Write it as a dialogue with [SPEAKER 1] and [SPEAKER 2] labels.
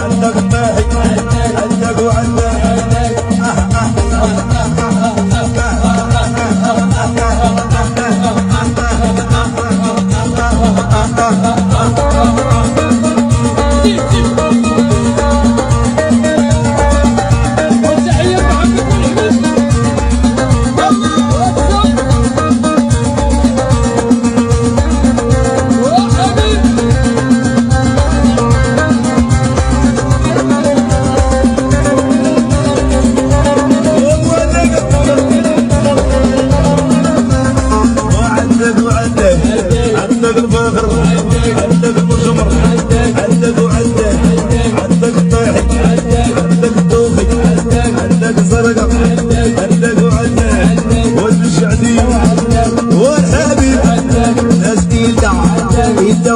[SPEAKER 1] عندك الطاحي عندك وعندك عندك الفخر عندك المجمر عندك وعندك عندك الطاحي عندك الدوخي عندك الزرقاء عندك وعندك ولد الشعبي والحبيب ناس إيدا وإيدا